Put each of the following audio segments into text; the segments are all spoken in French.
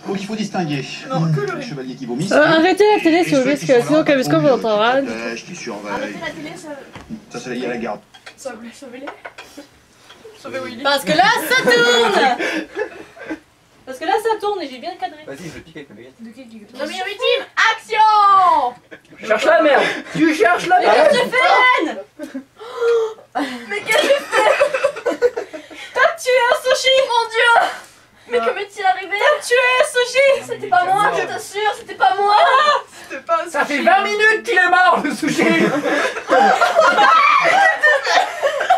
Donc il faut distinguer les chevaliers qui vomissent. Arrêtez la télé s'il vous plaît, parce que sinon Kabusko vous entendra. Qui surveille. Arrêtez la télé, Ça c'est la garde. sauvez-les. Sauvez Willy. Parce que là ça tourne. Parce que là ça tourne et j'ai bien cadré. Vas-y, je le pique avec ma baguette. Zombie ultime, action! Cherche la merde. Tu cherches la merde. Qu'est-ce que tu fais, Mais qu'est-ce que j'ai fait? T'as tué un sushi. Mon dieu! Mais que m'est-il arrivé? T'as tué un sushi. C'était pas moi, je t'assure, c'était pas moi! C'était pas un Ça fait 20 minutes qu'il est mort le sushi.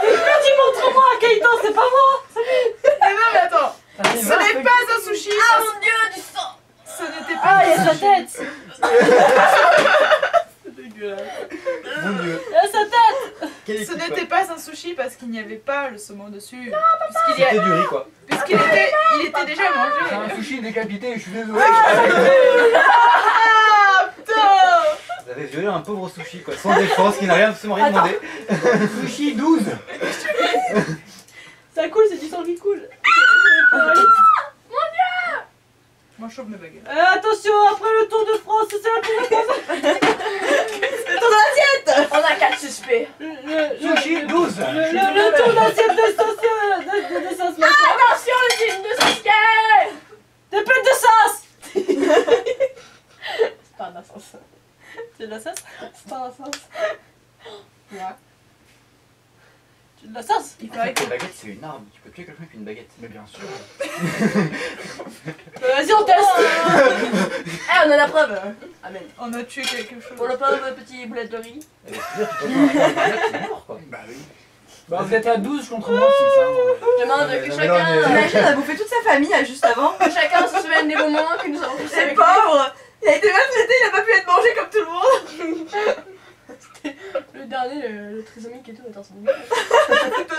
Vas-y montre-moi Kaito, c'est pas moi. Eh non mais attends! Ça fait Ce 20 n'est pas un sushi! Ah mon dieu, du sang! Ce n'était pas Ah, il y a sa tête. C'est dégueulasse. Mon dieu. Il y a sa tête. Ce n'était pas un sushi parce qu'il n'y avait pas le saumon dessus. C'était du riz quoi. Puisqu'il était déjà C'est mangé. un sushi décapité, je suis désolé. Ah putain! Vous avez violé un pauvre sushi quoi, sans défense, qui n'a absolument rien demandé. Sushi 12. Ça coule, c'est du sang qui coule. Moi je chauffe mes baguettes. Attention, après le Tour de France, c'est la Tour de France. On a 4 suspects. Sushi 12. Le tour d'assiette de sauce machin. Attention le film de Sasuke! Des plettes de sauce. C'est pas un sauce. C'est de la sauce? C'est pas un sauce. Ouais. Tu de la sauce? Il paraît que... Une baguette c'est une arme, tu peux tuer quelqu'un avec une baguette. Mais bien sûr. Vas-y, on teste. Eh, on a la preuve. Amen. On a tué quelque chose. Pour le pauvre petit boulette de riz. Et c'est-à-dire que tu peux faire une baguette, c'est mort quoi. Bah oui. Bah vous êtes à 12 contre moi aussi ça. Je demande mais que non, chacun... mais non, mais- Imagine, on a bouffé toute sa famille juste avant. Que chacun se souvienne des bons moments que nous avons passés C'est avec lui. pauvre. Il a été maltraité, il a pas pu être mangé comme tout le monde. Le dernier, le trisomique et tout, attends, c'est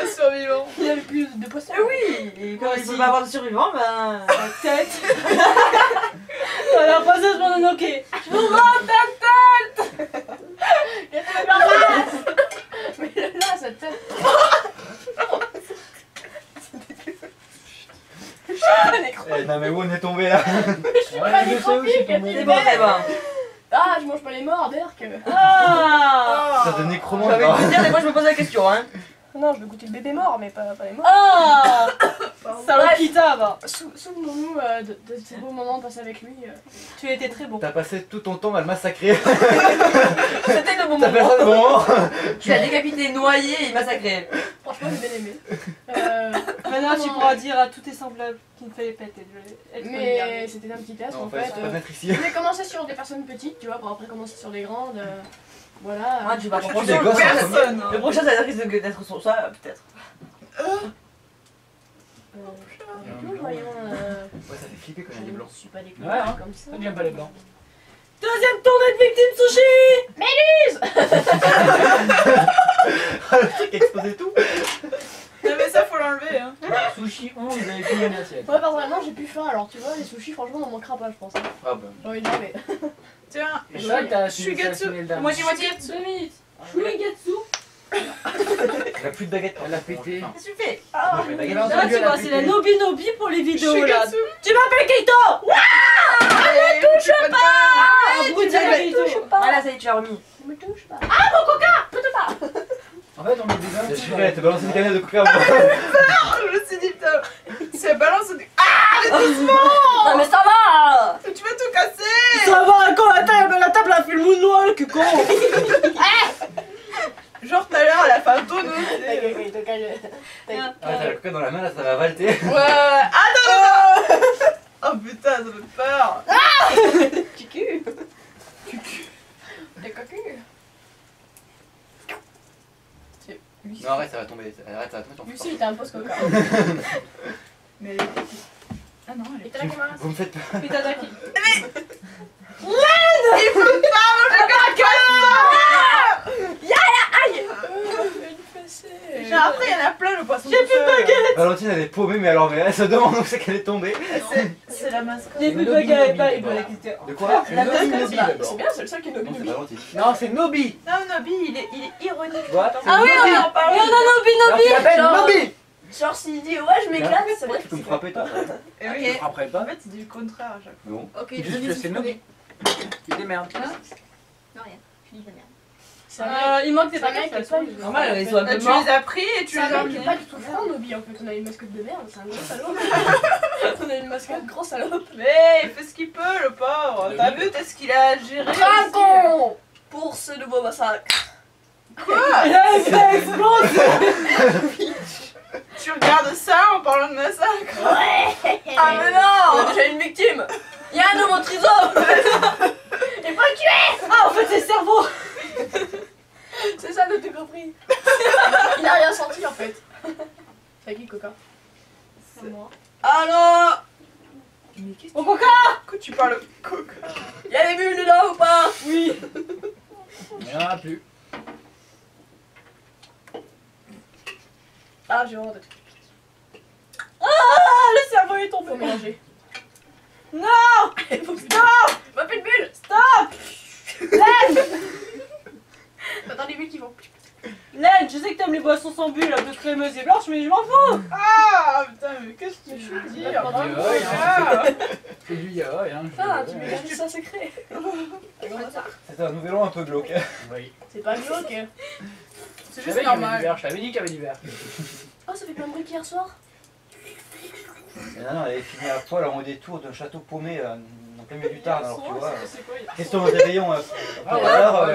un survivant. Il avait plus de poissons. Eh oui, et quand il peut pas avoir de survivants, ben... La tête. La princesse Mononoke. Je vous rends ta tête. Il a fait la place. Mais là, sa tête. Eh, non mais où on est tombé là? Pas des croquis, C'est bon, c'est bon. Ah, je mange pas les morts, Berk. Ah. Ça de nécromant. J'avais envie de dire, des fois je me pose la question, hein. Non, je vais goûter le bébé mort, mais pas les morts. Ah. Bref, Salopita, va. souvenons-nous de ces beaux moments passés avec lui. Tu étais très bon. T'as passé tout ton temps à le massacrer. C'était de bon T'as moment. fait ça de moment. Tu l'as décapité, noyé et massacré. Franchement, j'ai bien aimé. Maintenant, tu pourras dire à tous tes semblables qu'il me fallait péter. Mais c'était un petit test Non, en fallait fait. pas mettre ici. Je voulais commencer sur des personnes petites, tu vois, pour après commencer sur des grandes. Voilà. Ah, tu vas Tu comprendre. des gosses, hein. Personne. Le prochain, ça risque d'être sur ça, peut-être. Voyons. Ouais, ça fait flipper quand il y a des blancs. Je suis pas des Ouais, hein. comme ça. Ça devient pas les blancs. Deuxième tournée de victime sushi. Le truc explosé tout. Non mais ça faut l'enlever hein. Sushi 11, vous avez fini une assiette. Ouais personnellement j'ai plus faim alors tu vois les sushis franchement on manquera pas je pense. Hein. Ah bah. J'ai envie de l'enlever. Tiens, Et ça, t'as Shuigatsu. Moi Moitié-moitié. 2 minutes. Shuigatsu. Elle a plus de baguette. Elle a pété. Enfin, Ça suffit. Ah, mais baguette. Là, Là, tu vois, c'est la Nobi Nobi pour les vidéos là. Shuigatsu. Tu m'appelles Kaito. Allez, touche pas. Ah, Bruno tu me Kaito. touches pas. Ah là, ça y est, tu l'as remis. Tu me touches pas. En fait, on est déjà. Je suis prêt, t'as balancé une canette de coca. Je me suis dit putain. C'est balance du. Ah Non, mais ça va. tu vas tout casser. Ça va, quand la table a fait le moonwalk, que con. Genre tout à l'heure elle a fait un tonneau. Ah, t'as la coca dans la main là, ça va valter. Ouais. Ah non. Oh putain ça fait peur. Cucu. T'es cocu. Non, arrête, ça va tomber. Arrête, ça va tomber. Lucie il t'a un post coca. Mais. Ah non, elle est. Et t'as Vous me faites peur. Itadaki. Il faut pas manger caca. Genre après il y en a plein le poisson. J'ai plus de baguette. Valentine elle est paumée, mais alors, mais elle se demande où c'est qu'elle est tombée. C'est la mascotte. J'ai plus de baguette. Bah, il faut la quitter. De quoi? La Nobi, mascotte Nobi, c'est d'abord. bien, c'est le seul qui est Non, Nobi. c'est Valentine. Non, c'est Nobi. Non, Nobi, il est ironique. Tu vois? Ah oui, on a Nobi Alors tu l'appelles Genre- Nobi. Genre s'il dit ouais je m'éclate, ça veut dire Tu peux me que frapper toi. Et Je oui. te frapperai En pas. fait, c'est du contraire à chaque fois. Non. Ok, C'est juste que c'est Nobby. Il démerde. Non, rien. Je dis de la merde. c'est un mec. Il manque des C'est un mec bagages, qui est pas du Normal, ils sont un peu Tu morts. les as pris et tu C'est les un as mec qui mis. est pas du tout franc, Nobby en fait. On a une mascotte de merde, c'est un gros salaud. On a une mascotte gros salaud. Mais il fait ce qu'il peut, le pauvre. T'as vu, t'as ce qu'il a à gérer aussi. Trinquons pour ce nouveau massacre. Quoi? Tu regardes ça en parlant de massacre? Ouais. Ah mais non. Il y a déjà une victime. Il y a un nouveau trisome. Il faut le tuer. Ah en fait c'est le cerveau. C'est ça, t'as tout compris. Il a rien senti en fait. C'est à qui, Coca? C'est moi. Alors. Mais qu'est-ce Mon coca. que tu parles de coca? Il y a des bulles dedans ou pas? Oui. Il n'y en a plus. Ah, j'ai vraiment des trucs. Ah le cerveau est Faut tombé. mélanger. Non. Stop. Ma plus de bulles. Stop. Attends, les bulles qui vont. Laine, je sais que t'aimes les boissons sans bulles, un peu crémeuses et blanches, mais je m'en fous. Ah putain, mais qu'est-ce que tu veux dire? Ah, Ah. C'est du yaoi, hein. Ah, je- tu mélanges ça secret. C'est un nouvel an un peu glauque. Oui. C'est pas glauque. C'est Je savais juste qu'il y avait du normal. verre, je t'avais dit qu'il y avait du verre. Oh, ça fait plein de bruit qu'hier soir. Non, elle avait fini à poil en haut des tours d'un château paumé en plein milieu du Tarn, alors tu vois. C'est quoi? Question de réveillon tout Ah à ouais. l'heure.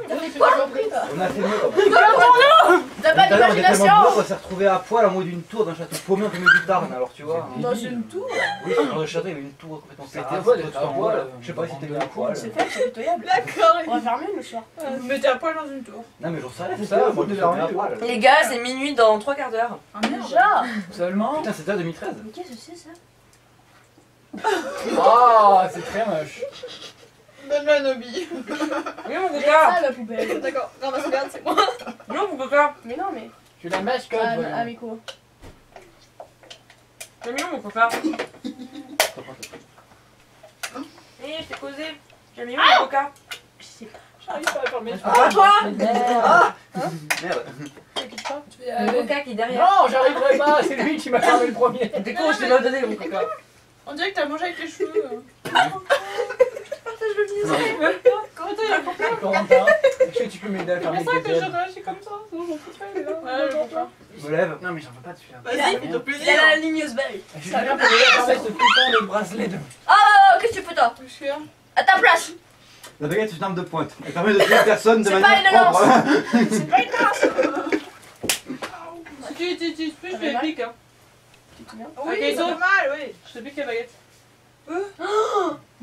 T'as fait quoi compris, toi? On a fait mieux quand même. T'as Tout à pas l'heure, on était tellement d'imagination. bourrés qu'on s'est retrouvé à poil en haut d'une tour d'un château paumé en plein milieu du Tarn, alors tu vois. Dans une tour. Oui, c'est genre de château, il y avait une tour complètement C'était pétée, quoi, tout d'être en à haut, poil, là. Je sais pas si c'était mis à poil. C'est fait, c'est pitoyable. D'accord. On va faire mieux le soir. Vous mettez à poil dans une tour. Non mais j'en sais rien, C'est ça, ça, moi je me suis mis à poil. Les gars, c'est minuit dans 3 quarts d'heure. Ah merde. Déjà. Seulement. Putain, c'était en 2013. Mais qu'est-ce que c'est ça? Ah, c'est très moche. Donne-le à Nobby. Oui, mon C'est coca. ça la poubelle. D'accord, ramasse regarde, c'est moi. Non, mon coca. Mais non, mais. Je suis la mascotte. Ah, voyons. avec quoi? C'est mignon, mon coca. Eh, je t'ai causé. J'aime bien mon coca. Je sais pas. J'arrive pas à fermer. Ah, toi. Merde. T'inquiète pas. Le coca qui est derrière. Non, j'arriverai pas, c'est lui qui m'a fermé le premier. T'es con, je t'ai pas donné mon coca. On dirait que t'as mangé avec les cheveux. Comment toi, il a compris? Corentin, est-ce que tu peux m'aider à fermer C'est pour ça tes que je ailes? réagis comme ça. Sinon, je m'en foutrais. là. Ouais, je comprends. Je me lève. Non, mais j'en veux pas de celui-là. Vas-y, fais-toi Il a plaisir. la ligne USB. Je suis bien pour m'aider à fermer ce putain de bracelet de. Oh, qu'est-ce que tu fais toi? Je suis là. À ta place. La baguette c'est une arme de pointe. Elle permet de tuer personne de C'est manière pas une lance. propre. C'est pas une lance. Tu plus, je fais pique. Hein. Oui, Ok, c'est donc. pas mal, oui. Je te pique la baguette.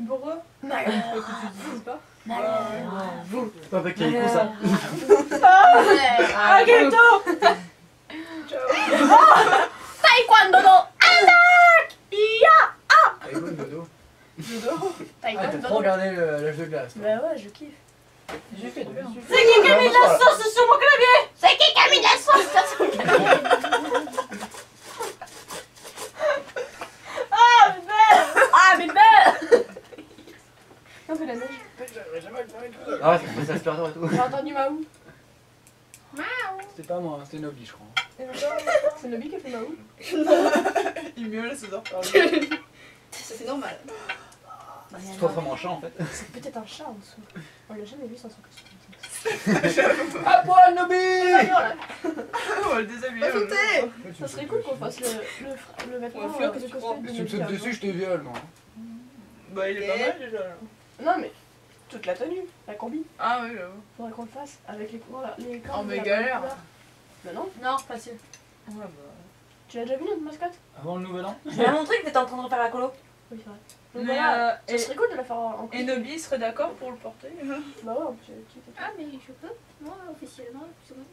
Pourquoi? Écoute, tu dis pas. Pas avec Kirikou ça. Ah, Gaëtan. Taekwondo no attaque. Ya. Allez, go, dodo. T'as Ah, t'as trop regardé l'âge de glace. toi. Bah ouais, je kiffe. J'ai fait de bien. C'est qui qui a mis de la sauce sur mon clavier? C'est qui a mis de la sauce sur mon clavier? Ah, bébé! Ah, bébé! On fait la neige. J'arriverai jamais à le fermer tout seul. Ah ouais, c'est aspirateur et tout. J'ai entendu Maou. C'était pas moi, c'était Nobby, je crois. C'est Nobby qui a fait Maou. Il miaule, ça doit parler. C'est normal. C'est toi vraiment chat en fait. C'est peut-être un chat en dessous. On l'a jamais vu sans son costume. À poil, Nobby! On va le déshabiller. Ça serait cool qu'on fasse le vêtement, Ouais, Fleur, le qu'est-ce que tu cosplay de Si tu me Nobby, sautes dessus, je te viole, moi. Bah, il est pas mal déjà. là. Non mais toute la tenue, la combi. Ah oui, j'avoue. Faudrait qu'on le fasse avec les couleurs, les cordes. Oh, mais de la galère. couleur. Bah non, Non, facile. Ouais, bah. tu l'as déjà vu notre mascotte? Avant le nouvel an? Je t'ai montré que t'étais en train de refaire la colo. Oui, c'est vrai. Donc Mais, voilà, et- ça serait cool de la faire en Et Nobby serait d'accord pour le porter? Bah ouais, en plus, tu t'es- Ah, mais je peux? Moi, officiellement, plus ou moins.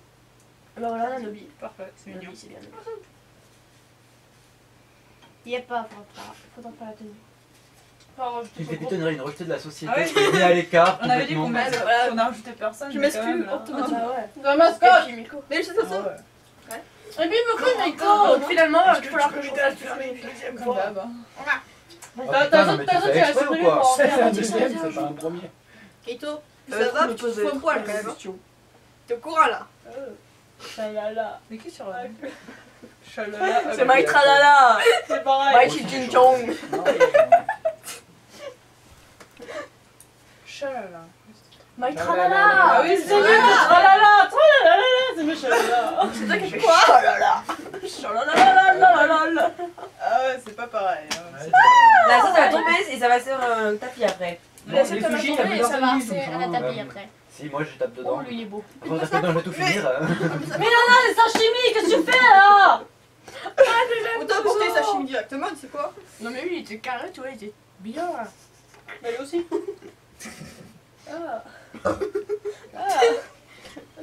Bah voilà, on a Nobby. Parfait, c'est mignon. Nobby, c'est bien. Nobby. Y a pas, Faudra faire la tenue. Tu fais plutôt une rejetée de la société, Ah ouais. tu es mis à l'écart. On avait dit qu'on complètement. mettait, voilà. on a rajouté personne. Je mais m'exclus quand même, là. automatiquement. Bah ouais. La Et mascotte. puis Miko. Mais je sais ça. Ah ouais. Et puis Miko, Donc finalement, il va falloir que je fasse fasse une deuxième Comme fois. d'hab. Oh, T'as putain, non, mais tu t'as fais tu as exprès ou supprimé quoi? pour en C'est faire un un deuxième, petit c'est pas un premier. Keito, ça va, tu te fous un poil quand même. Hein. T'es au courant là? Ça là là. Mais qui sur la C'est Mike Tralala. C'est pareil. Mike Jin Chong. Non, Chalala. Mike Tralala. Tralala. Ah oui, c'est lui, le tralala. Tralala, c'est mes chalala. C'est toi qui fais quoi? Chalala. Chalala. Ah ouais, c'est pas pareil. Là, ça va tomber et ça va se faire un tapis après. Non, Laisse les ta main sushis, tomber il y et a ça plus va d'organisme, rester à la hein. tapis après. Si, moi je tape dedans. Oh, lui il est beau. Après, t'as fait dans le tout finir. Mais Nana, c'est sashimi, qu'est-ce que tu fais là? Autant apporter sa chimie directement, tu sais quoi? Non mais lui il était carré, tu vois, il était bien là. Bah lui aussi. Ah.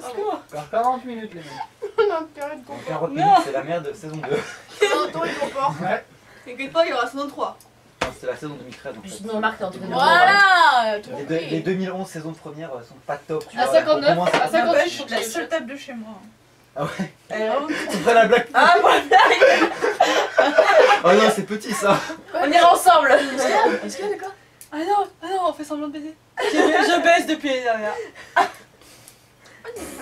Encore 40 minutes, les mecs. On a intérêt de Donc comprendre. 40 minutes, c'est la merde de saison 2. Non, toi il comporte. Ouais. T'inquiète pas, il y aura saison 3. Non, c'est la saison 2013 en fait. Juste me remarque en tout cas. Voilà. Tout Les 2011 saison première sont pas top. Tu À vois, 59, au moins, à 58, je La trouve seule table de chez moi. Ah ouais. Elle est vraiment- C'est pas la blague. Ah, voilà, Oh non, c'est petit ça. on ira ensemble. Est-ce qu'il y a des quoi? Ah non, on fait semblant de baiser. Je baisse depuis l'année dernière.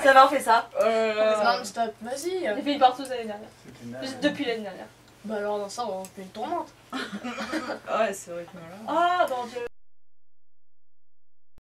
Ça va, on fait ça. Non-stop, vas-y. J'ai fait une partout l'année dernière. C'est une nana. Depuis l'année dernière. Bah alors dans ça on fait une tourmente. Ouais, c'est vrai que là. Ah, bon Dieu.